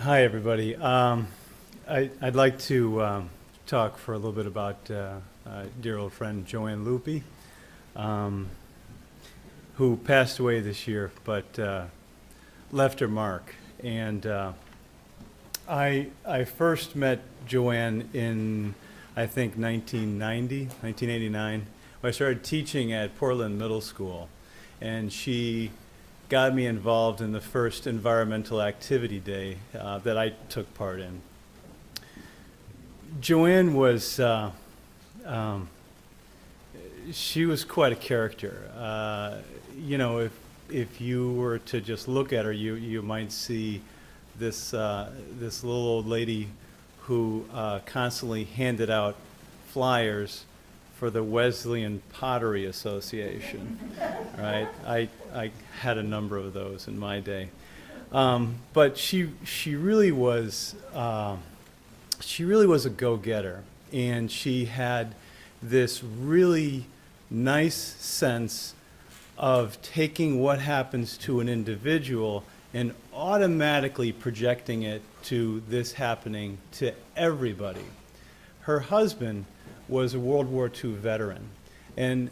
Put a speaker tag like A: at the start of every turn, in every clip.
A: Hi, everybody. I'd like to talk for a little bit about dear old friend Joanne Luppi, who passed away this year, but left her mark. And I first met Joanne in, I think, 1989, when I started teaching at Portland Middle School. And she got me involved in the first environmental activity day that I took part in. Joanne was, she was quite a character. If you were to just look at her, you might see this little old lady who constantly handed out flyers for the Wesleyan Pottery Association, right? I had a number of those in my day, but she really was a go-getter, and she had this really nice sense of taking what happens to an individual and automatically projecting it to this happening to everybody. Her husband was a World War II veteran and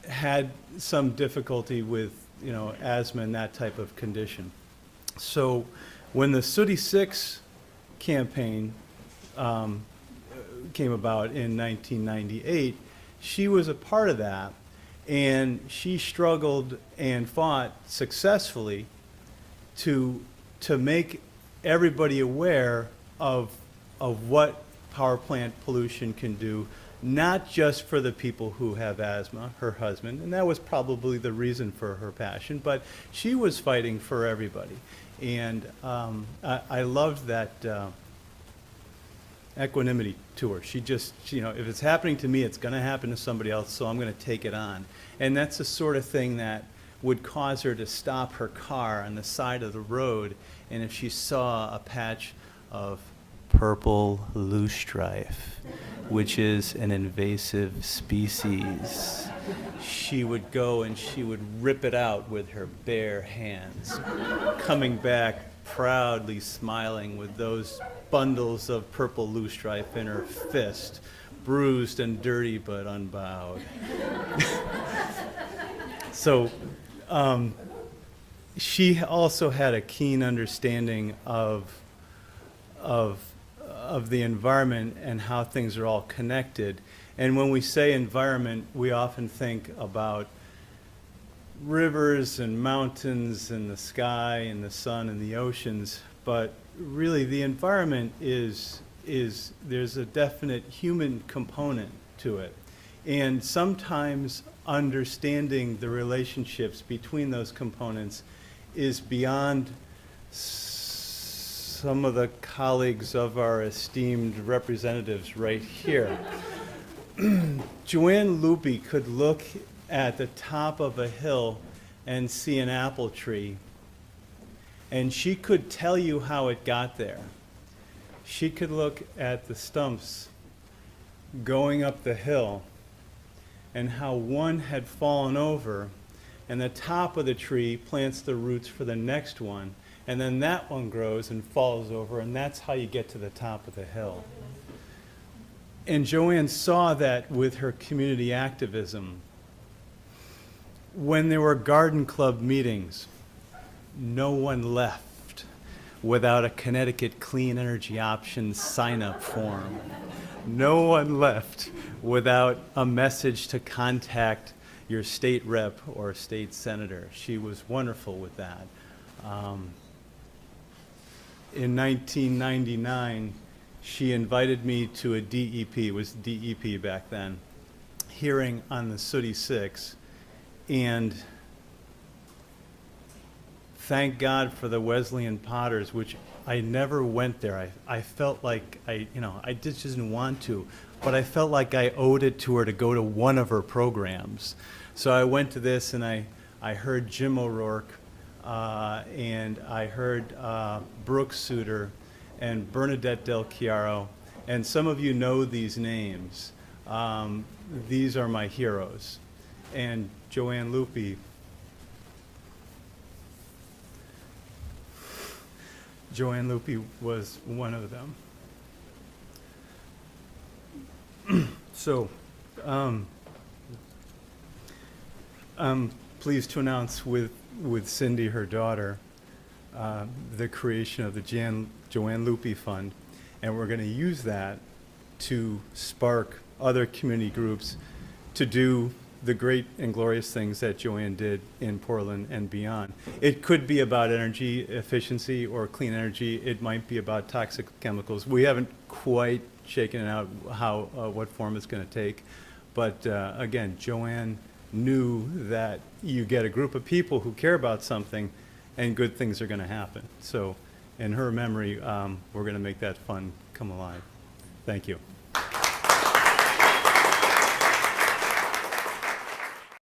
A: had some difficulty with, asthma and that type of condition. So when the Sooty 6 campaign came about in 1998, she was a part of that, and she struggled and fought successfully to make everybody aware of what power plant pollution can do, not just for the people who have asthma, her husband, and that was probably the reason for her passion, but she was fighting for everybody. And I loved that equanimity to her. She just, if it's happening to me, it's going to happen to somebody else, so I'm going to take it on. And that's the sort of thing that would cause her to stop her car on the side of the road, and if she saw a patch of purple loosestrife, which is an invasive species, she would go and she would rip it out with her bare hands, coming back proudly smiling with those bundles of purple loosestrife in her fist, bruised and dirty but unbowed. So she also had a keen understanding of the environment and how things are all connected. And when we say environment, we often think about rivers and mountains and the sky and the sun and the oceans, but really the environment is there's a definite human component to it. And sometimes understanding the relationships between those components is beyond some of the colleagues of our esteemed representatives right here. Joanne Luppi could look at the top of a hill and see an apple tree, and she could tell you how it got there. She could look at the stumps going up the hill and how one had fallen over, and the top of the tree plants the roots for the next one, and then that one grows and falls over, and that's how you get to the top of the hill. And Joanne saw that with her community activism. When there were garden club meetings, no one left without a Connecticut Clean Energy Options sign-up form. No one left without a message to contact your state rep or state senator. She was wonderful with that. In 1999, she invited me to a DEP, it was DEP back then, hearing on the Sooty 6, and thank God for the Wesleyan Potters, which I never went there. I felt like I just didn't want to, but I felt like I owed it to her to go to one of her programs. So I went to this, and I heard Jim O'Rourke, and I heard Brooke Suter and Bernadette Del Chiaro, and some of you know these names. These are my heroes. And Joanne Luppi Joanne Luppi was one of them. So, I'm pleased to announce with Cindy, her daughter, the creation of the Joanne Luppi Fund, and we're going to use that to spark other community groups to do the great and glorious things that Joanne did in Portland and beyond. It could be about energy efficiency or clean energy. It might be about toxic chemicals. We haven't quite shaken it out how what form it's going to take, but again, Joanne knew that you get a group of people who care about something, and good things are going to happen. So, in her memory, we're going to make that fund come alive. Thank you.